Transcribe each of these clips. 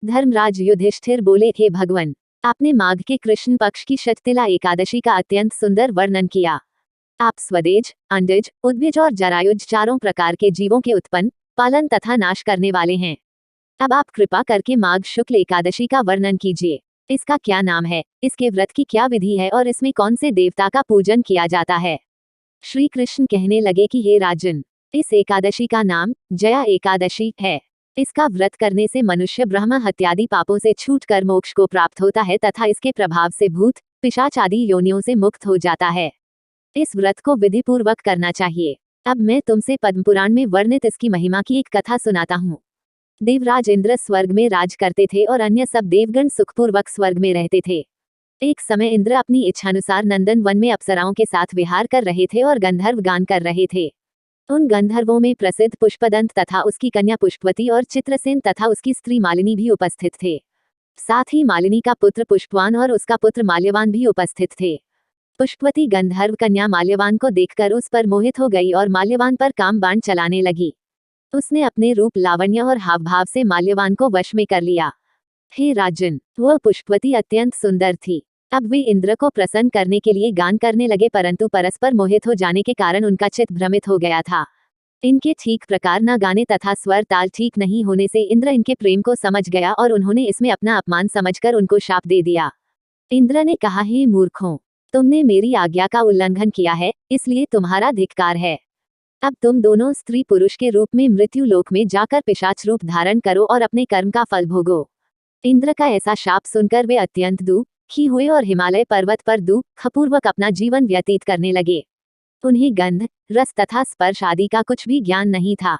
धर्मराज युधिष्ठिर बोले, हे भगवान, आपने माघ के कृष्ण पक्ष की शततिला एकादशी का अत्यंत सुंदर वर्णन किया। आप स्वदेज, अंडज, उद्भिज और जरायुज चारों प्रकार के जीवों के उत्पन्न, पालन तथा नाश करने वाले हैं। अब आप कृपा करके माघ शुक्ल एकादशी का वर्णन कीजिए। इसका क्या नाम है, इसके व्रत की क्या विधि है और इसमें कौन से देवता का पूजन किया जाता है। श्री कृष्ण कहने लगे कि हे राजन, इस एकादशी का नाम जया एकादशी है। इसका व्रत करने से मनुष्य ब्रह्म हत्यादि पापों से छूटकर मोक्ष को प्राप्त होता है तथा इसके प्रभाव से भूत, पिशाच आदि योनियों से मुक्त हो जाता है। इस व्रत को विधि पूर्वक करना चाहिए। अब मैं तुमसे पद्म पुराण में वर्णित इसकी महिमा की एक कथा सुनाता हूँ। देवराज इंद्र स्वर्ग में राज करते थे और अन्य सब देवगण सुखपूर्वक स्वर्ग में रहते थे। एक समय इंद्र अपनी इच्छानुसार नंदन वन में अप्सराओं के साथ विहार कर रहे थे और गंधर्व गान कर रहे थे। उन गंधर्वों में प्रसिद्ध पुष्पदंत तथा उसकी कन्या पुष्पवती और चित्रसेन तथा उसकी स्त्री मालिनी भी उपस्थित थे। साथ ही मालिनी का पुत्र पुष्पवान और उसका पुत्र माल्यवान भी उपस्थित थे। पुष्पवती गंधर्व कन्या माल्यवान को देखकर उस पर मोहित हो गई और माल्यवान पर काम बाण चलाने लगी। उसने अपने रूप, लावण्य और हाव भाव से माल्यवान को वश में कर लिया। हे राजन, वह पुष्पवती अत्यंत सुंदर थी। अब वे इंद्र को प्रसन्न करने के लिए गान करने लगे, परंतु परस्पर मोहित हो जाने के कारण उनका चित्त भ्रमित हो गया था। इनके ठीक प्रकार न गाने तथा स्वर ताल ठीक नहीं होने से इंद्र इनके प्रेम को समझ गया और उन्होंने इसमें अपना अपमान समझकर उनको शाप दे दिया। इंद्र ने कहा, हे मूर्खों, तुमने मेरी आज्ञा का उल्लंघन किया है, इसलिए तुम्हारा धिक्कार है। अब तुम दोनों स्त्री पुरुष के रूप में मृत्यु लोक में जाकर पिशाच रूप धारण करो और अपने कर्म का फल भोगो। इंद्र का ऐसा शाप सुनकर वे अत्यंत दुखी हुए और हिमालय पर्वत पर दुखपूर्वक अपना जीवन व्यतीत करने लगे। उन्हें गंध, रस तथा स्पर्श आदि का कुछ भी ज्ञान नहीं था।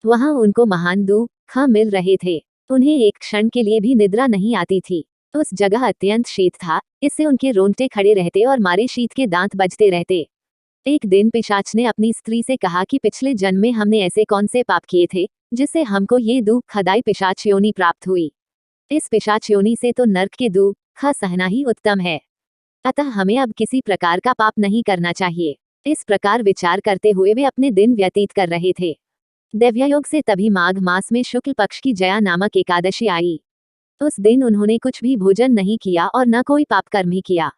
वहां उनको महान दुख मिल रहे थे। उन्हें एक क्षण के लिए भी निद्रा नहीं आती थी। उस जगह अत्यंत शीत था, इससे उनके रोंगटे खड़े रहते और मारे शीत के दांत बजते रहते। एक दिन पिशाच ने अपनी स्त्री से कहा कि पिछले जन्म में हमने ऐसे कौन से पाप किए थे जिससे हमको ये दुखदायी पिशाच योनि प्राप्त हुई। इस पिशाच योनि से तो नर्क के दुख सहना ही उत्तम है। अतः हमें अब किसी प्रकार का पाप नहीं करना चाहिए। इस प्रकार विचार करते हुए वे अपने दिन व्यतीत कर रहे थे। दैव्ययोग से तभी माघ मास में शुक्ल पक्ष की जया नामक एकादशी आई। उस दिन उन्होंने कुछ भी भोजन नहीं किया और न कोई पाप कर्म ही किया।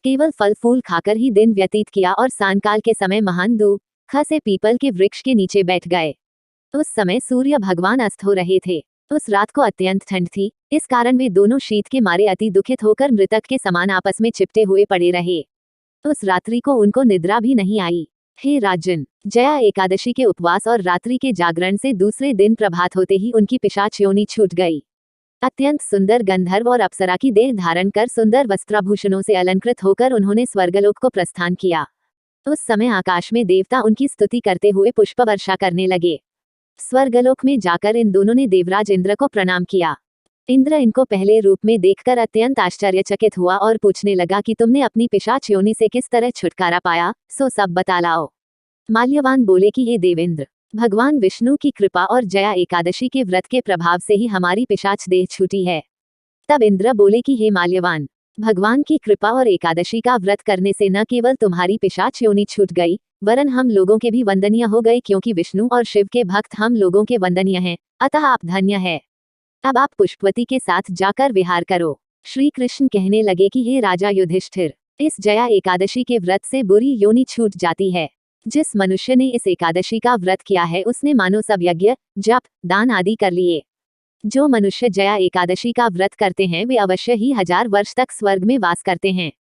केवल फल फूल खाकर ही दिन व्यतीत किया और सांयकाल के समय महान दुख से पीपल के वृक्ष के नीचे बैठ गए। उस समय सूर्य भगवान अस्त हो रहे थे। उस रात को अत्यंत ठंड थी, इस कारण वे दोनों शीत के मारे अति दुखित होकर मृतक के समान आपस में चिपटे हुए पड़े रहे। उस रात्रि को उनको निद्रा भी नहीं आई। हे राजन, जया एकादशी के उपवास और रात्रि के जागरण से दूसरे दिन प्रभात होते ही उनकी पिशाच योनि छूट गई। अत्यंत सुंदर गंधर्व और अप्सरा की देह धारण कर सुंदर वस्त्राभूषणों से अलंकृत होकर उन्होंने स्वर्गलोक को प्रस्थान किया। उस समय आकाश में देवता उनकी स्तुति करते हुए पुष्प वर्षा करने लगे। स्वर्गलोक में जाकर इन दोनों ने देवराज इंद्र को प्रणाम किया। इंद्र इनको पहले रूप में देखकर अत्यंत आश्चर्यचकित हुआ और पूछने लगा कि तुमने अपनी पिशाच योनि से किस तरह छुटकारा पाया, सो सब बता लाओ। माल्यवान बोले कि हे देवेंद्र, भगवान विष्णु की कृपा और जया एकादशी के व्रत के प्रभाव से ही हमारी पिशाच देह छूटी है। तब इंद्र बोले कि हे माल्यवान, भगवान की कृपा और एकादशी का व्रत करने से न केवल तुम्हारी पिशाच योनि छूट गई, वरन हम लोगों के भी वंदनीय हो गए, क्योंकि विष्णु और शिव के भक्त हम लोगों के वंदनीय हैं, अतः आप धन्य है। अब आप पुष्पवती के साथ जाकर विहार करो। श्री कृष्ण कहने लगे कि हे राजा युधिष्ठिर, इस जया एकादशी के व्रत से बुरी योनि छूट जाती है। जिस मनुष्य ने इस एकादशी का व्रत किया है उसने मानो सब यज्ञ, जप, दान आदि कर लिए। जो मनुष्य जया एकादशी का व्रत करते हैं वे अवश्य ही 1000 वर्ष तक स्वर्ग में वास करते हैं।